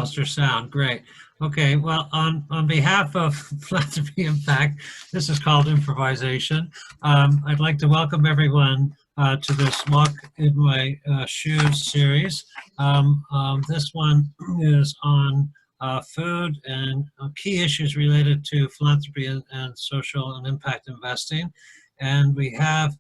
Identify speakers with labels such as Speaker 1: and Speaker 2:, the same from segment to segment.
Speaker 1: lost your sound. Great. Okay. Well, on behalf of Philanthropy Impact, this is called improvisation. I'd like to welcome everyone to this Walk in My Shoes series. This one is on food and key issues related to philanthropy and social and impact investing. And we have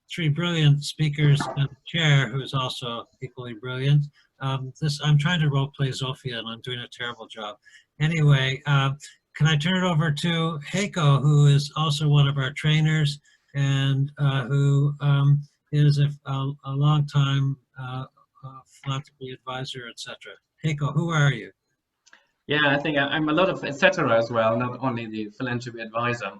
Speaker 1: three brilliant speakers and chair who is also equally brilliant. I'm trying to role play Zofia and I'm doing a terrible job. Anyway, can I turn it over to Heiko, who is also one of our trainers and who is a long time philanthropy advisor, etc. Heiko, who are you?
Speaker 2: Yeah, I think I'm a lot of etc. as well, not only the philanthropy advisor.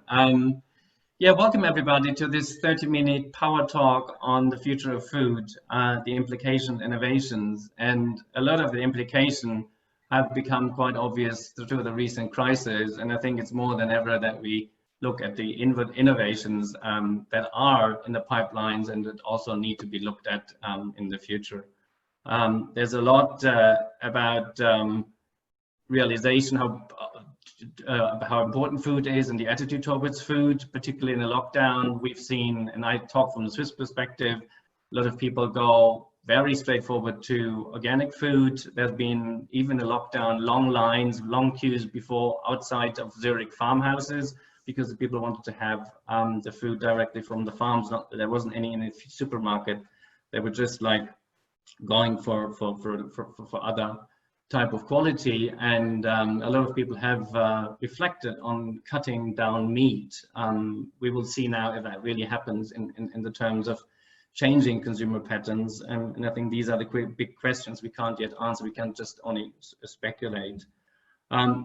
Speaker 2: Yeah, welcome everybody to this 30-minute power talk on the future of food, the implication, innovations, and a lot of the implication have become quite obvious through the recent crisis. And I think it's more than ever that we look at the innovations that are in the pipelines and that also need to be looked at in the future. There's a lot about realization how important food is and the attitude towards food, particularly in a lockdown. We've seen, and I talk from the Swiss perspective, a lot of people go very straightforward to organic food. There's been, even a lockdown, long lines, long queues before outside of Zurich farmhouses because the people wanted to have the food directly from the farms. There wasn't any in the supermarket. They were just like going for other type of quality, and a lot of people have reflected on cutting down meat. We will see now if that really happens in the terms of changing consumer patterns, and I think these are the big questions we can't yet answer. We can't just only speculate.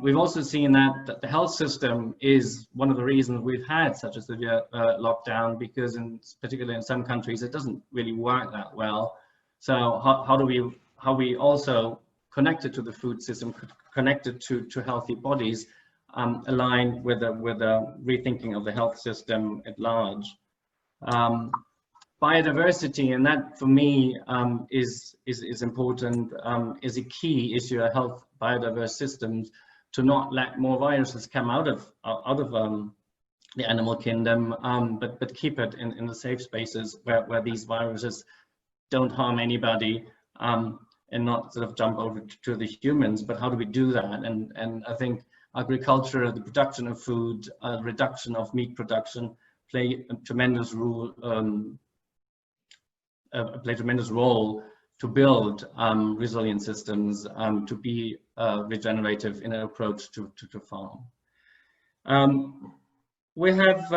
Speaker 2: We've also seen that the health system is one of the reasons we've had such a severe lockdown, because particularly in some countries it doesn't really work that well. So how we also connected to the food system, connected to healthy bodies, aligned with a rethinking of the health system at large. Biodiversity, and that for me is important, is a key issue of health biodiverse systems, to not let more viruses come out of the animal kingdom, but keep it in the safe spaces where these viruses don't harm anybody. And not sort of jump over to the humans, but how do we do that? And I think agriculture, the production of food, reduction of meat production play a tremendous role to build resilient systems, to be regenerative in an approach to farm. We have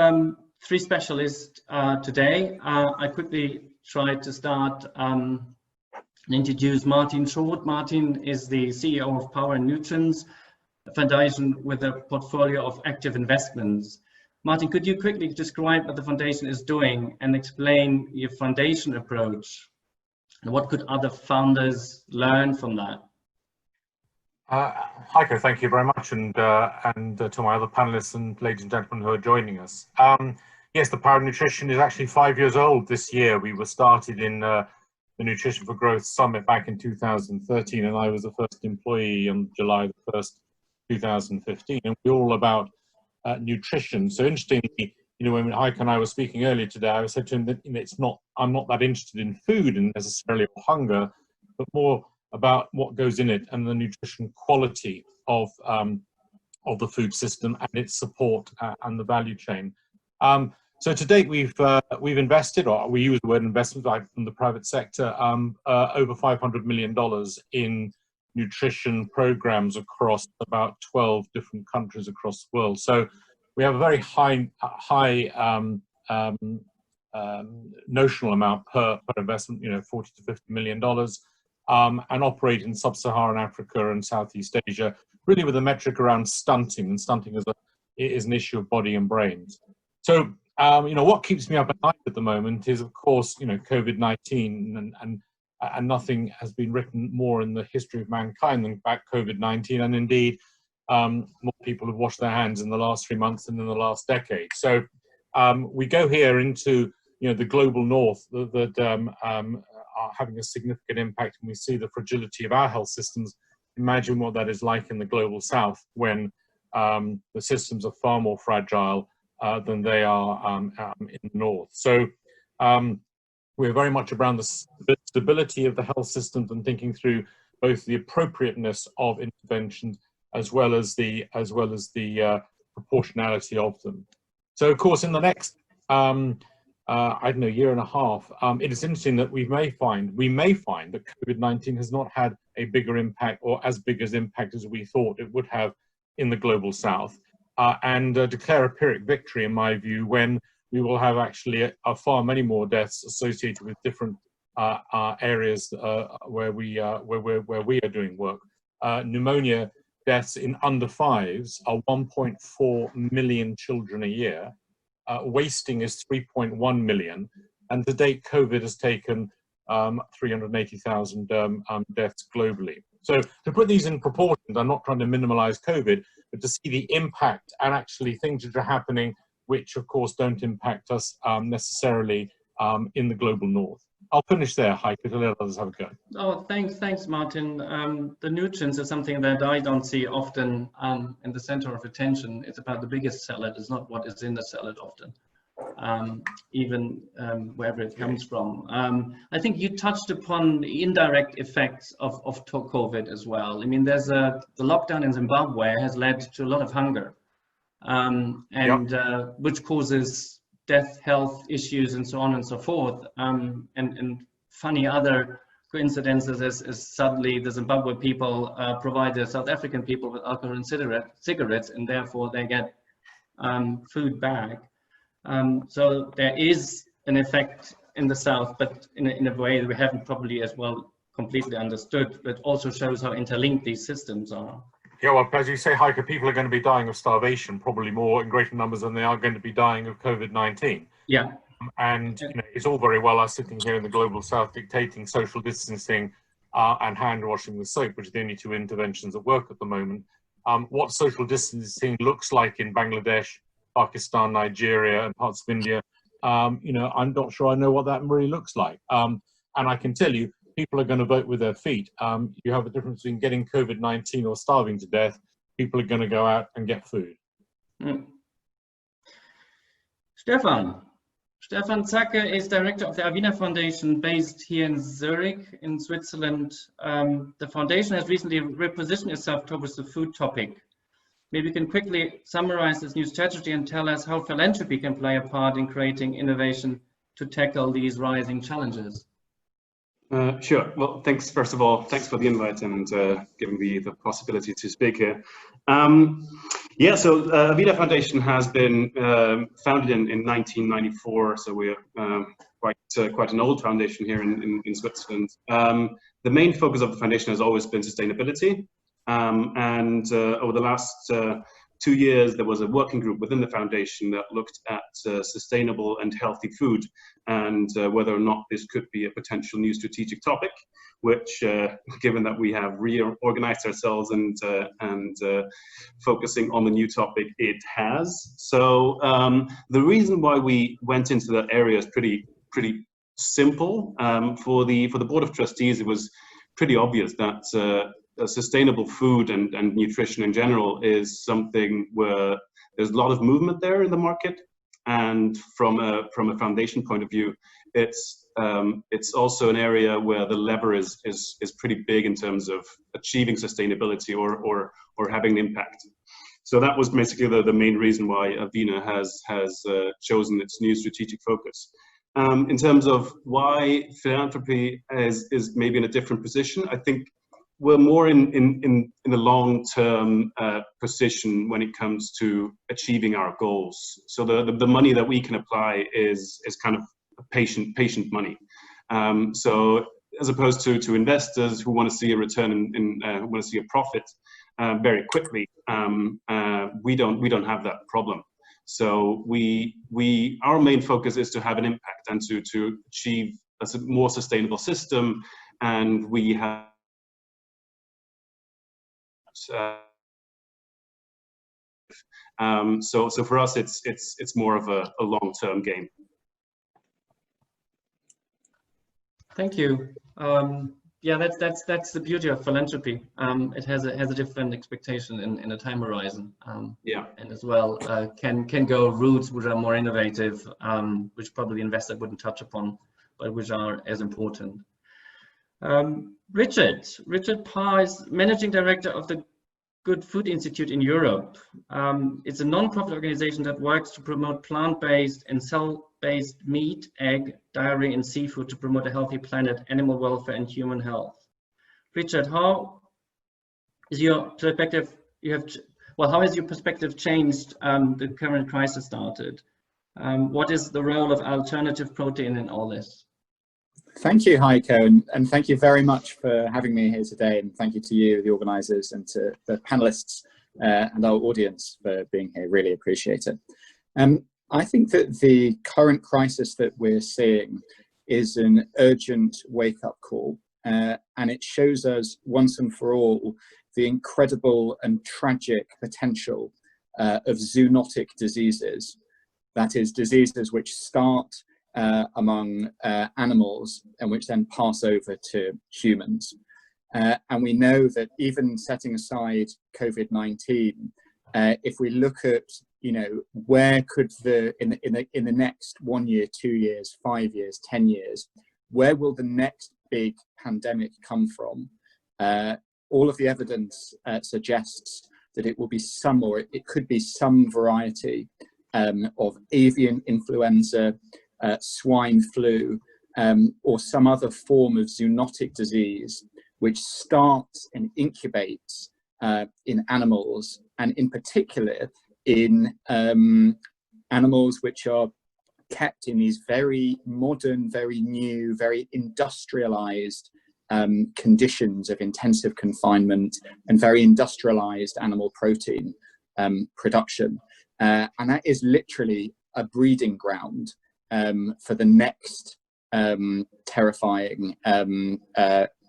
Speaker 2: three specialists today. I quickly tried to start introduce Martin Schroth. Martin is the CEO of Parr and Nutrients, a foundation with a portfolio of active investments. Martin, could you quickly describe what the foundation is doing and explain your foundation approach? And what could other founders learn from that?
Speaker 3: Heiko, thank you very much, and to my other panelists and ladies and gentlemen who are joining us. Yes, the Parr Nutrition is actually 5 years old this year. We were started in the Nutrition for Growth Summit back in 2013, and I was the first employee on July the 1st, 2015, and we're all about nutrition. So interestingly, when Heiko and I were speaking earlier today, I said to him that I'm not that interested in food and necessarily hunger, but more about what goes in it and the nutrition quality of the food system and its support and the value chain. So to date, we've invested, or we use the word investment from the private sector, over $500 million in nutrition programs across about 12 different countries across the world. So we have a very high notional amount per investment, $40 to $50 million, and operate in sub-Saharan Africa and Southeast Asia, really with a metric around stunting, and stunting is an issue of body and brains. So what keeps me up at night at the moment is, of course, COVID-19, and nothing has been written more in the history of mankind than about COVID-19, and indeed, more people have washed their hands in the last 3 months than in the last decade. So we go here into the global north that are having a significant impact, and we see the fragility of our health systems imagine what that is like in the global south when the systems are far more fragile than they are in the north. So we're very much around the stability of the health systems and thinking through both the appropriateness of interventions as well as the proportionality of them. So of course in the next I don't know, year and a half, it is interesting that we may find that COVID-19 has not had a bigger impact or as big as impact as we thought it would have in the global south, and declare a Pyrrhic victory in my view when we will have actually far many more deaths associated with different areas where we are doing work. Pneumonia deaths in under fives are 1.4 million children a year. Wasting is 3.1 million, and to date COVID has taken 380,000 deaths globally. So to put these in proportions, I'm not trying to minimize COVID, but to see the impact and actually things that are happening which of course don't impact us necessarily in the global north. I'll finish there, Heiko, to let others have a go.
Speaker 2: Oh, thanks, Martin. The nutrients is something that I don't see often in the center of attention. It's about the biggest salad. It's not what is in the salad often, even wherever it comes from. I think you touched upon the indirect effects of COVID as well. I mean, the lockdown in Zimbabwe has led to a lot of hunger, which causes death, health issues, and so on and so forth. And funny other coincidences is suddenly the Zimbabwe people provide the South African people with alcohol and cigarettes, and therefore they get food back. So there is an effect in the South, but in a way that we haven't probably as well completely understood, but also shows how interlinked these systems are.
Speaker 3: Yeah, well, as you say, Heiko, people are going to be dying of starvation, probably more in greater numbers than they are going to be dying of COVID-19.
Speaker 2: Yeah.
Speaker 3: And you know, it's all very well us sitting here in the global south dictating social distancing and hand washing with soap, which are the only two interventions that work at the moment. What social distancing looks like in Bangladesh, Pakistan, Nigeria, and parts of India, you know, I'm not sure I know what that really looks like. And I can tell you, people are going to vote with their feet. You have a difference between getting COVID-19 or starving to death. People are going to go out and get food.
Speaker 2: Stephan Zacke is director of the Avina Foundation based here in Zurich in Switzerland. The foundation has recently repositioned itself towards the food topic. Maybe you can quickly summarize this new strategy and tell us how philanthropy can play a part in creating innovation to tackle these rising challenges.
Speaker 4: Sure. Well, thanks, first of all, thanks for the invite and giving me the possibility to speak here. Yeah, so Avila Foundation has been founded in 1994, so we're quite an old foundation here in Switzerland. The main focus of the foundation has always been sustainability, and over the last 2 years, there was a working group within the foundation that looked at sustainable and healthy food and whether or not this could be a potential new strategic topic, which, given that we have reorganized ourselves and focusing on the new topic, it has. So the reason why we went into that area is pretty simple. For the Board of Trustees, it was pretty obvious that sustainable food and nutrition in general is something where there's a lot of movement there in the market, and from a foundation point of view, it's also an area where the lever is pretty big in terms of achieving sustainability or having an impact. So that was basically the main reason why Avina has chosen its new strategic focus. In terms of why philanthropy is maybe in a different position, I think we're more in a long-term position when it comes to achieving our goals. So the money that we can apply is kind of patient money. So as opposed to investors who want to see a return who want to see a profit very quickly, we don't have that problem. So our main focus is to have an impact and to achieve a more sustainable system, and we have. So for us, it's more of a long-term game.
Speaker 2: Thank you. Yeah, that's the beauty of philanthropy. It has a different expectation in a time horizon.
Speaker 4: Yeah.
Speaker 2: And as well can go routes which are more innovative, which probably the investor wouldn't touch upon, but which are as important. Richard Parr is managing director of the Good Food Institute in Europe. It's a non-profit organization that works to promote plant-based and cell-based meat, egg, dairy, and seafood to promote a healthy planet, animal welfare, and human health. Richard, how is your perspective? How has your perspective changed? The current crisis started. What is the role of alternative protein in all this?
Speaker 5: Thank you, Heiko, and thank you very much for having me here today, and thank you to you, the organisers, and to the panellists and our audience for being here. Really appreciate it. I think that the current crisis that we're seeing is an urgent wake-up call, and it shows us once and for all the incredible and tragic potential of zoonotic diseases. That is, diseases which start among animals and which then pass over to humans. And we know that even setting aside COVID-19, if we look at, where could in the next 1 year, 2 years, 5 years, 10 years, where will the next big pandemic come from? All of the evidence suggests that it will be some, or it could be some variety of avian influenza, swine flu, or some other form of zoonotic disease, which starts and incubates in animals, and in particular in animals which are kept in these very modern, very new, very industrialized conditions of intensive confinement and very industrialized animal protein production. And that is literally a breeding ground for the next terrifying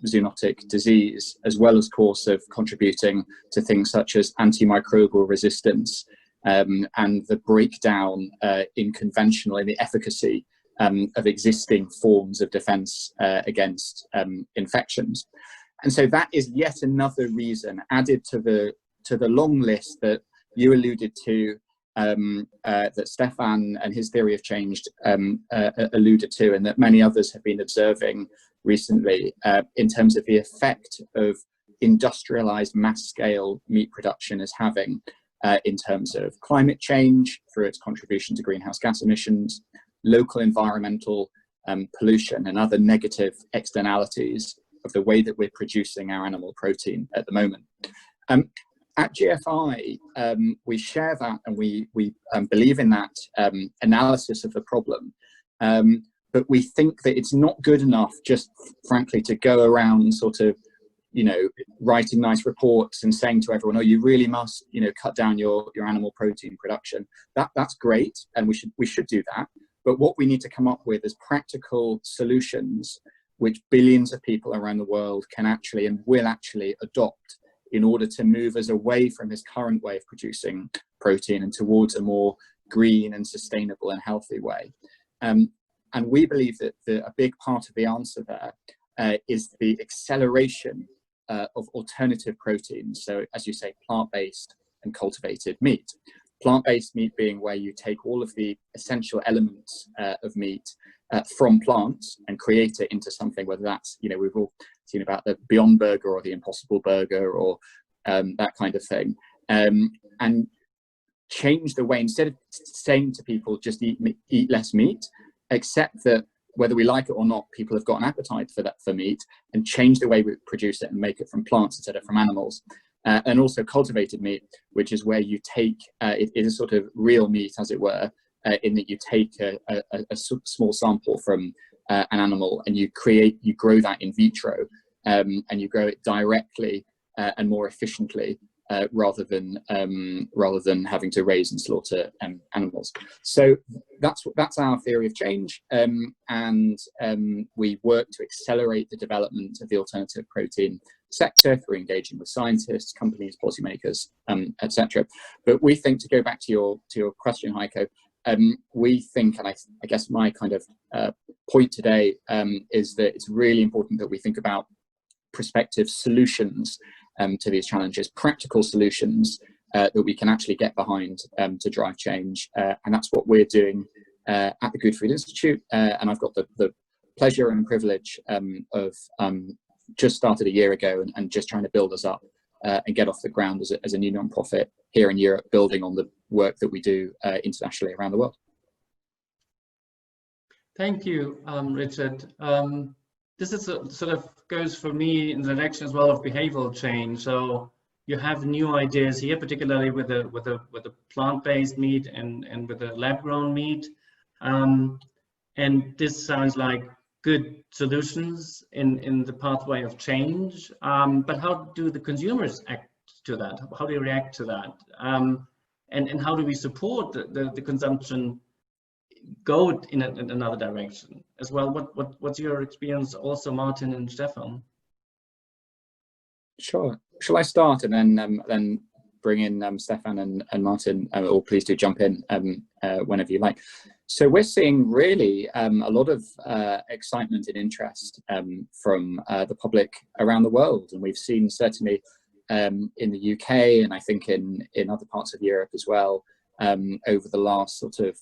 Speaker 5: zoonotic disease, as well as, of course, of contributing to things such as antimicrobial resistance and the breakdown in the efficacy of existing forms of defense against infections. And so that is yet another reason added to the long list that you alluded to, that Stefan and his theory of change alluded to, and that many others have been observing recently, in terms of the effect of industrialized mass-scale meat production is having in terms of climate change through its contribution to greenhouse gas emissions, local environmental pollution, and other negative externalities of the way that we're producing our animal protein at the moment. At GFI, we share that, and we believe in that analysis of the problem. But we think that it's not good enough just, frankly, to go around sort of, writing nice reports and saying to everyone, oh, you really must, cut down your animal protein production. That's great, and we should do that. But what we need to come up with is practical solutions which billions of people around the world can actually and will actually adopt in order to move us away from this current way of producing protein and towards a more green and sustainable and healthy way. And we believe that a big part of the answer there is the acceleration of alternative proteins. So, as you say, plant-based and cultivated meat. Plant-based meat being where you take all of the essential elements of meat from plants and create it into something, whether that's, we've all seen about the Beyond Burger or the Impossible Burger or that kind of thing, and change the way, instead of saying to people just eat less meat, accept that whether we like it or not, people have got an appetite for meat, and change the way we produce it and make it from plants instead of from animals. And also cultivated meat, which is where you take, it is sort of real meat, as it were, in that you take a small sample from an animal and you grow that in vitro, and you grow it directly and more efficiently, rather than having to raise and slaughter animals. So that's our theory of change, and we work to accelerate the development of the alternative protein sector through engaging with scientists, companies, policymakers, etc. But we think, to go back to your question, Heiko, we think, and I guess my kind of point today is that it's really important that we think about prospective solutions to these challenges, practical solutions that we can actually get behind to drive change. And that's what we're doing at the Good Food Institute. And I've got the pleasure and privilege of just started a year ago and just trying to build us up and get off the ground as a new non-profit here in Europe, building on the work that we do internationally around the world.
Speaker 2: Thank you, Richard. This is sort of goes for me in the direction as well of behavioral change. So you have new ideas here, particularly with the plant-based meat and with the lab-grown meat, and this sounds like good solutions in the pathway of change. But how do the consumers act to that? How do they react to that? And how do we support the consumption go in another direction as well? What's your experience also, Martin and Stefan?
Speaker 5: Sure. Shall I start and then bring in Stefan and Martin, or please do jump in whenever you like. So we're seeing really a lot of excitement and interest from the public around the world, and we've seen certainly in the UK and I think in other parts of Europe as well over the last sort of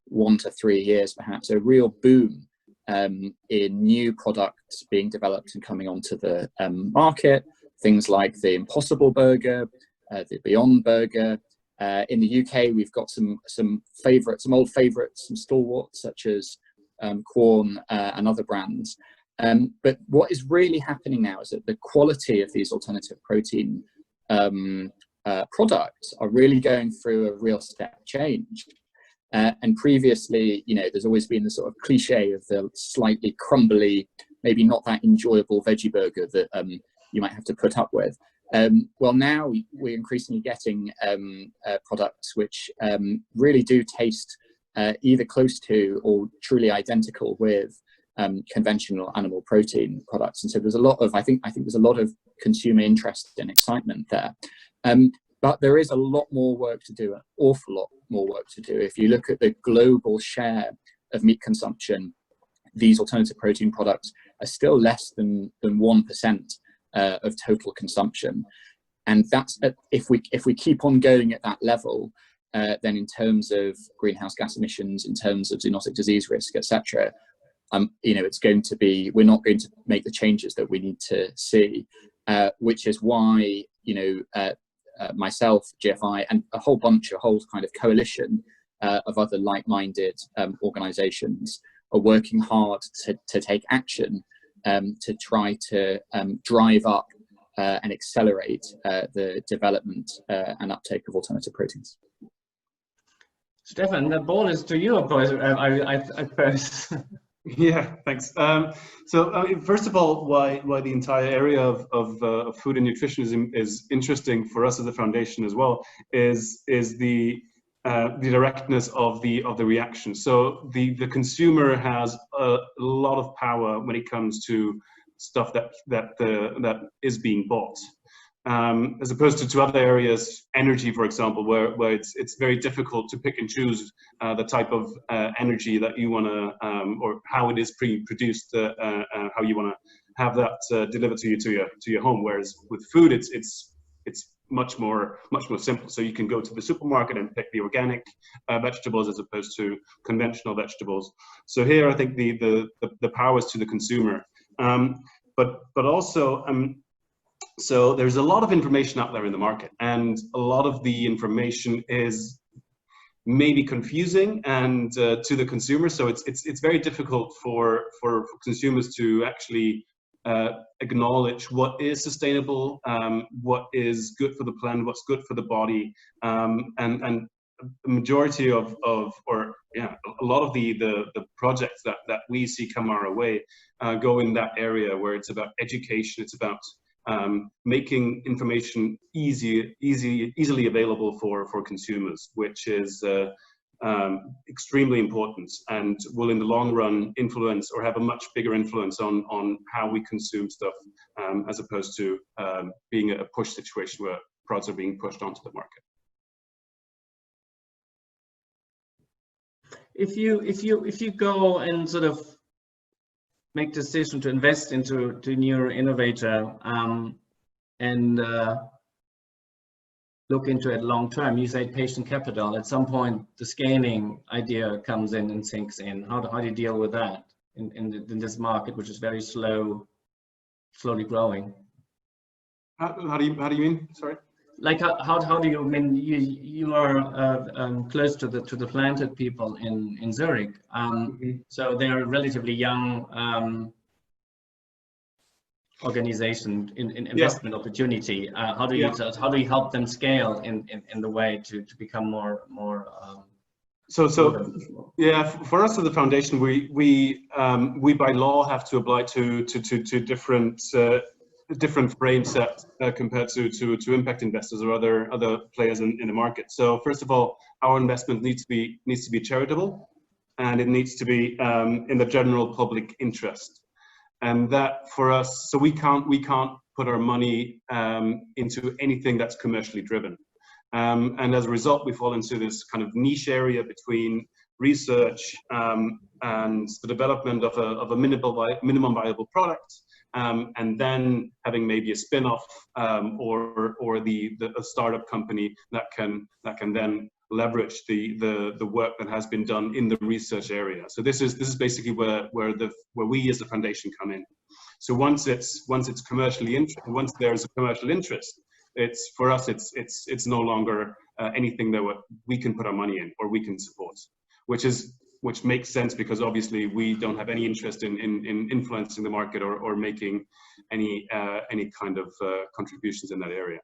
Speaker 5: 1 to 3 years, perhaps, a real boom in new products being developed and coming onto the market. Things like the Impossible Burger, the Beyond Burger. In the UK, we've got some old favourites, some stalwarts such as Quorn and other brands. But what is really happening now is that the quality of these alternative protein products are really going through a real step change. And previously, you know, there's always been the sort of cliche of the slightly crumbly, maybe not that enjoyable veggie burger that you might have to put up with. Well, now we're increasingly getting products which really do taste either close to or truly identical with conventional animal protein products. And so there's a lot of, I think there's a lot of consumer interest and excitement there. But there is a lot more work to do, an awful lot more work to do. If you look at the global share of meat consumption, these alternative protein products are still less than 1% of total consumption. And that's, if we keep on going at that level, then in terms of greenhouse gas emissions, in terms of zoonotic disease risk, etc., you know, it's going to be, we're not going to make the changes that we need to see, which is why, you know, myself, GFI, and a whole kind of coalition of other like-minded organizations are working hard to take action to try to drive up and accelerate the development and uptake of alternative proteins.
Speaker 2: Stefan, the ball is to you, I suppose.
Speaker 4: Yeah, thanks. So first of all, why the entire area of food and nutrition is interesting for us as a foundation as well is the directness of the reaction. So the consumer has a lot of power when it comes to stuff that is being bought, as opposed to other areas, energy, for example, where it's very difficult to pick and choose the type of energy that you want to, or how it is pre-produced, how you want to have that delivered to your home. Whereas with food, it's much more simple. So you can go to the supermarket and pick the organic vegetables as opposed to conventional vegetables. So here, I think the power is to the consumer, but also. So there's a lot of information out there in the market, and a lot of the information is maybe confusing and to the consumer. So it's very difficult for consumers to actually acknowledge what is sustainable, what is good for the planet, what's good for the body, and the majority of a lot of the projects that we see come our way go in that area where it's about education, it's about making information easily available for consumers, which is extremely important and will in the long run influence or have a much bigger influence on how we consume stuff, as opposed to being a push situation where products are being pushed onto the market.
Speaker 2: If you go and sort of make decision to invest into new innovator and look into it long term. You say patient capital. At some point, the scaling idea comes in and sinks in. How do you deal with that in this market, which is very slowly growing?
Speaker 4: How do you mean? Sorry.
Speaker 2: Like how do you, I mean, you are close to the Philanthropy people in Zurich, so they're a relatively young organization in investment opportunity. How do you help them scale in the way to become more
Speaker 4: yeah, for us at the foundation, we by law have to apply to different frame sets compared to impact investors or other players in the market. So first of all, our investment needs to be charitable, and it needs to be in the general public interest. And that for us, so we can't put our money into anything that's commercially driven. And as a result, we fall into this kind of niche area between research and the development of a minimum viable product, and then having maybe a spin-off or a startup company that can then leverage the work that has been done in the research area. So this is basically where we as the foundation come in. So once there's a commercial interest, it's for us it's no longer anything that we can put our money in or we can support, which makes sense because obviously we don't have any interest in influencing the market or making any kind of contributions in that area.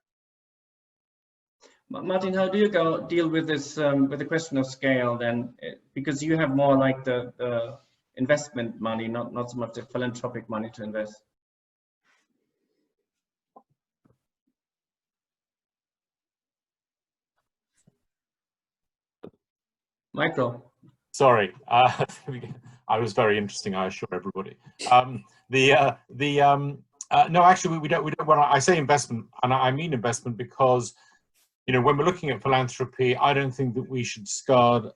Speaker 2: Martin, how do you deal with this with the question of scale then? Because you have more like the investment money, not so much the philanthropic money to invest. Micro.
Speaker 3: Sorry, I was very interesting, I assure everybody. No, actually, we don't. When I say investment, and I mean investment because, you know, when we're looking at philanthropy, I don't think that we should discard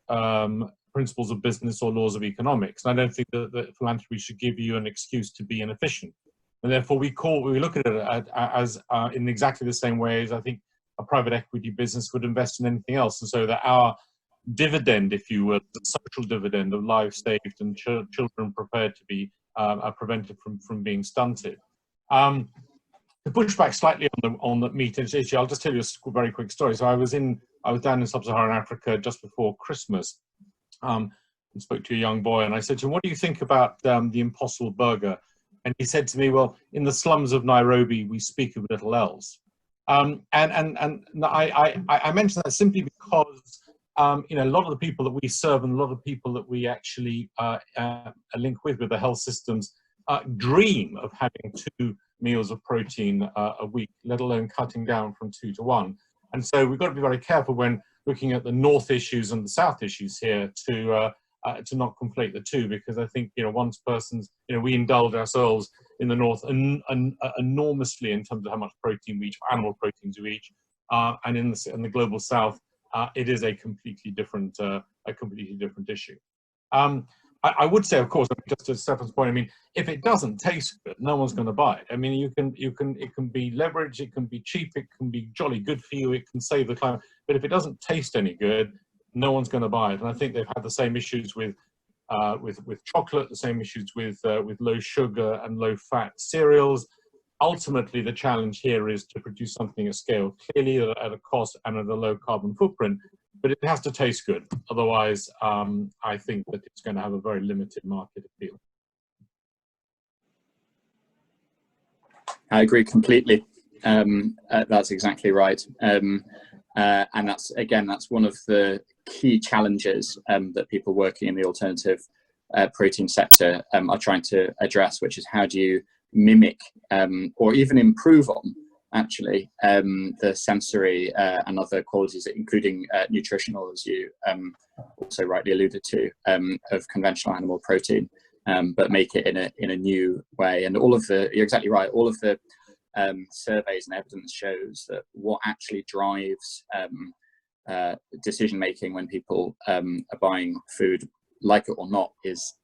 Speaker 3: principles of business or laws of economics. And I don't think that philanthropy should give you an excuse to be inefficient. And therefore, we look at it as in exactly the same way as I think a private equity business would invest in anything else. And so that our dividend, if you will, the social dividend of lives saved and children prepared to be prevented from being stunted. To push back slightly on the meat issue, I'll just tell you a very quick story. So I was down in sub-Saharan Africa just before Christmas, and spoke to a young boy, and I said to him, "What do you think about the Impossible Burger?" And he said to me, "Well, in the slums of Nairobi, we speak of little else." And I mention that simply because you know, a lot of the people that we serve and a lot of the people that we actually link with the health systems dream of having 2 meals of protein a week, let alone cutting down from 2 to 1. And so we've got to be very careful when looking at the north issues and the south issues here to not conflate the two, because I think, you know, one person's, you know, we indulge ourselves in the north enormously in terms of how much protein we eat, animal proteins we eat, and in the global south, it is a completely different issue. I would say, of course, just to Stefan's point, I mean, if it doesn't taste good, no one's going to buy it. I mean, it can be leveraged, it can be cheap, it can be jolly good for you, it can save the climate, but if it doesn't taste any good, no one's going to buy it. And I think they've had the same issues with chocolate, the same issues with low sugar and low fat cereals. Ultimately, the challenge here is to produce something at scale, clearly at a cost and at a low carbon footprint, but it has to taste good. Otherwise, I think that it's going to have a very limited market appeal.
Speaker 5: I agree completely. That's exactly right. And that's one of the key challenges that people working in the alternative protein sector are trying to address, which is how do you mimic or even improve on actually the sensory and other qualities, including nutritional, as you also rightly alluded to, of conventional animal protein, but make it in a new way. And you're exactly right, all of the surveys and evidence shows that what actually drives decision making when people are buying food, like it or not, is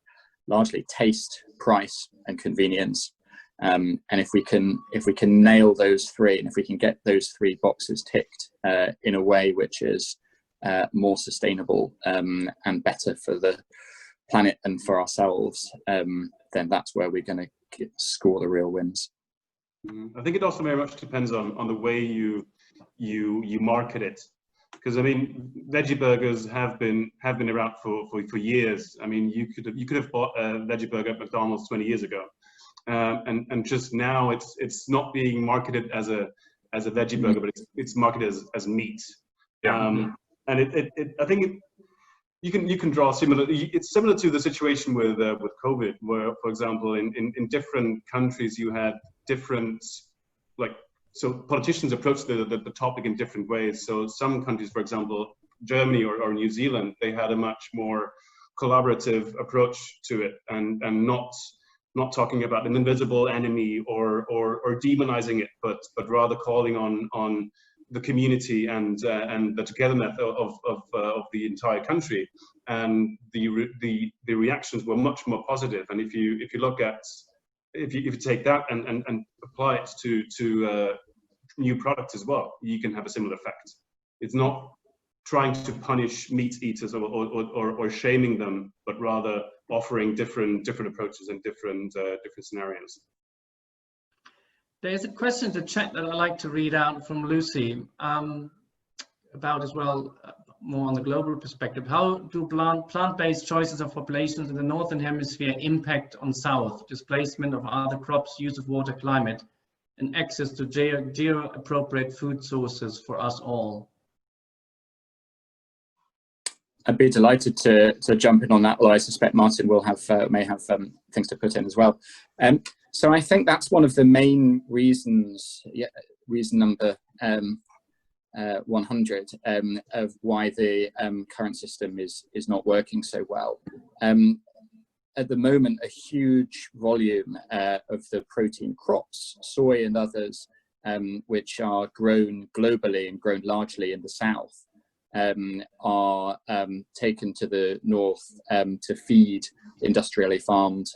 Speaker 5: largely taste, price, and convenience. And if we can nail those three, and if we can get those three boxes ticked in a way which is more sustainable and better for the planet and for ourselves, then that's where we're going to score the real wins.
Speaker 4: I think it also very much depends on the way you market it, because I mean, veggie burgers have been around for years. I mean, you could have bought a veggie burger at McDonald's 20 years ago, and just now it's not being marketed as a veggie burger, but it's marketed as meat. Yeah. And I think you can draw similar. It's similar to the situation with COVID, where, for example, in different countries you had different, like, so politicians approach the topic in different ways. So some countries, for example, Germany or New Zealand, they had a much more collaborative approach to it, and not talking about an invisible enemy or demonizing it, but rather calling on the community and the togetherness of the entire country, and the reactions were much more positive. And if you look at, if you take that and apply it to new products as well, you can have a similar effect. It's not trying to punish meat eaters or shaming them, but rather offering different approaches and different scenarios.
Speaker 2: There's a question in the chat that I'd like to read out from Lucy about as well, more on the global perspective. How do plant-based choices of populations in the Northern Hemisphere impact on South? Displacement of other crops, use of water, climate, and access to geo-appropriate food sources for us all?
Speaker 5: I'd be delighted to jump in on that, although I suspect Martin will may have things to put in as well. So I think that's one of the main reasons, reason number 100 of why the current system is not working so well. At the moment, a huge volume of the protein crops, soy and others, which are grown globally and grown largely in the south, are taken to the north to feed industrially farmed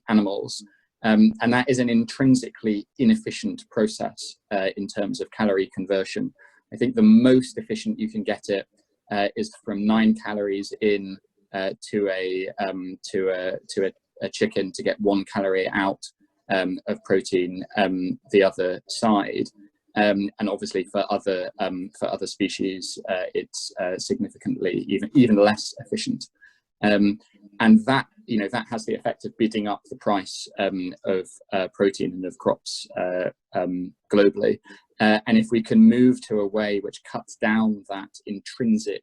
Speaker 5: animals. And that is an intrinsically inefficient process in terms of calorie conversion. I think the most efficient you can get it is from 9 calories in to a chicken to get 1 calorie out of protein the other side. And obviously for other species, it's significantly even less efficient. And that, you know, that has the effect of bidding up the price of protein and of crops globally. And if we can move to a way which cuts down that intrinsic,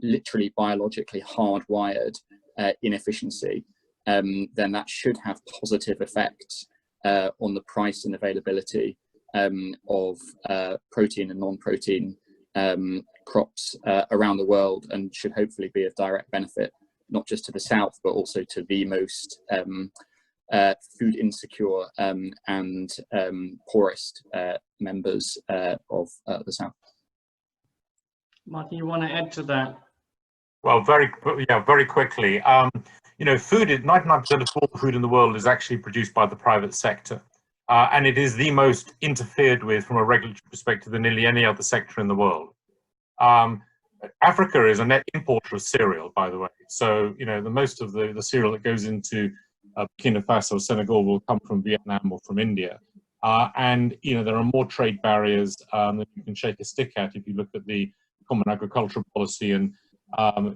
Speaker 5: literally biologically hardwired inefficiency, then that should have positive effects on the price and availability of protein and non-protein crops around the world, and should hopefully be of direct benefit, not just to the south, but also to the most food insecure and poorest members of the south.
Speaker 2: Martin, you want to add to that?
Speaker 3: Well, very quickly. You know, food, 99% of all food in the world is actually produced by the private sector. And it is the most interfered with from a regulatory perspective than nearly any other sector in the world. Africa is a net importer of cereal, by the way. So, you know, the most of the cereal that goes into Burkina Faso or Senegal will come from Vietnam or from India. And, you know, there are more trade barriers that you can shake a stick at if you look at the Common Agricultural Policy. And,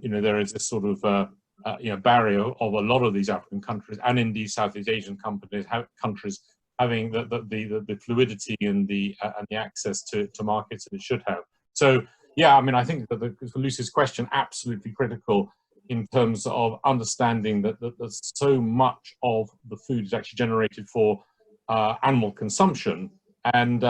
Speaker 3: you know, there is this sort of, you know, barrier of a lot of these African countries, and indeed Southeast Asian countries having the fluidity and the access to markets that it should have. So, yeah, I mean, I think that Lucy's question, absolutely critical in terms of understanding that so much of the food is actually generated for animal consumption, and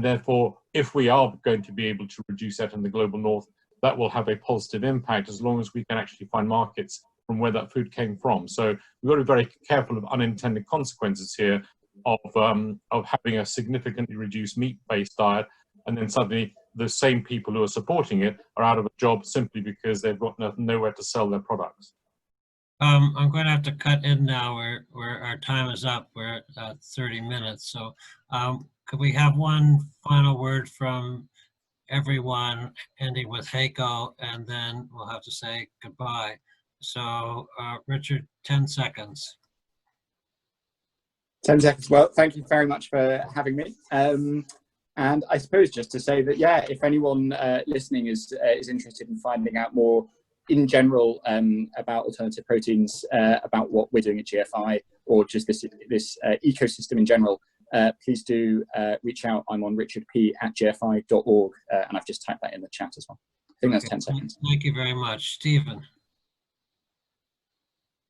Speaker 3: therefore, if we are going to be able to reduce that in the global north, that will have a positive impact as long as we can actually find markets from where that food came from. So we've got to be very careful of unintended consequences here of having a significantly reduced meat-based diet, and then suddenly the same people who are supporting it are out of a job simply because they've got nowhere to sell their products.
Speaker 1: I'm going to have to cut in now. Where our time is up. We're at 30 minutes. So could we have one final word from everyone, ending with Heiko, and then we'll have to say goodbye. So Richard, 10 seconds.
Speaker 5: 10 seconds. Well, thank you very much for having me. And I suppose just to say that, yeah, if anyone listening is interested in finding out more in general about alternative proteins, about what we're doing at GFI, or just this ecosystem in general, please do reach out. I'm on richardp@gfi.org, and I've just typed that in the chat as well. I think that's 10 seconds.
Speaker 1: Thank you very much. Stephen.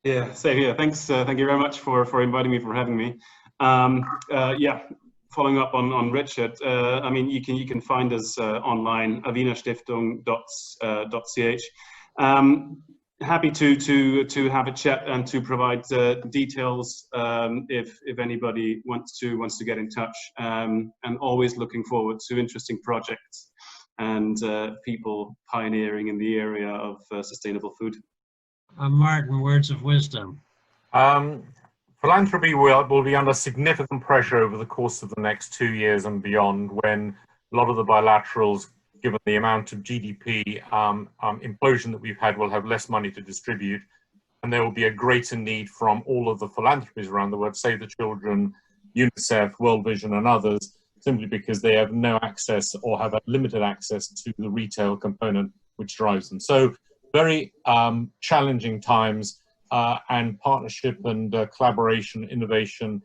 Speaker 4: Yeah, same here. Thanks. Thank you very much for inviting me, for having me. Yeah, following up on Richard, I mean, you can find us online, avinastiftung.ch. Happy to have a chat and to provide details if anybody wants to get in touch. And always looking forward to interesting projects and people pioneering in the area of sustainable food.
Speaker 1: Martin, words of wisdom.
Speaker 3: Philanthropy will be under significant pressure over the course of the next 2 years and beyond, when a lot of the bilaterals, given the amount of GDP implosion that we've had, will have less money to distribute, and there will be a greater need from all of the philanthropies around the world, Save the Children, UNICEF, World Vision and others, simply because they have no access or have a limited access to the retail component which drives them. So very challenging times, and partnership and collaboration, innovation,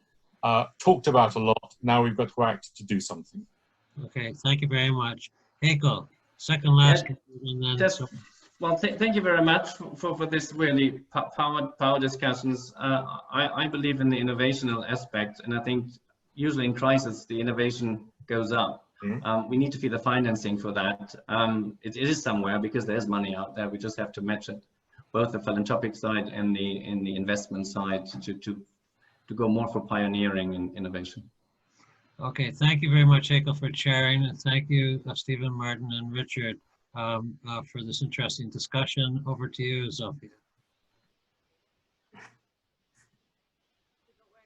Speaker 3: talked about a lot. Now we've got to act to do something.
Speaker 1: Okay, thank you very much. Heiko, second last.
Speaker 2: Yeah, well, thank you very much for this really power discussions. I believe in the innovational aspect, and I think usually in crisis the innovation goes up. We need to see the financing for that. It is somewhere because there's money out there. We just have to match it, both the philanthropic side and the investment side, to go more for pioneering and innovation.
Speaker 1: Okay, thank you very much, Heiko, for sharing, and thank you, Stephen, Martin, and Richard, for this interesting discussion. Over to you, Sophia.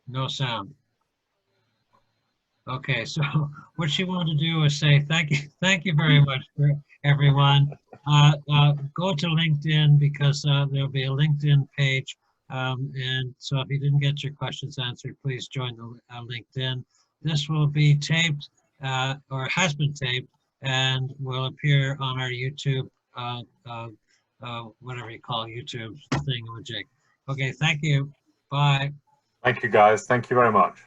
Speaker 1: No sound. Okay, so what she wanted to do is say thank you very much for everyone. Go to LinkedIn, because there'll be a LinkedIn page, and so if you didn't get your questions answered, please join the LinkedIn. This will be taped, or has been taped, and will appear on our YouTube, whatever you call YouTube thingamajig. Okay, thank you. Bye.
Speaker 3: Thank you, guys. Thank you very much.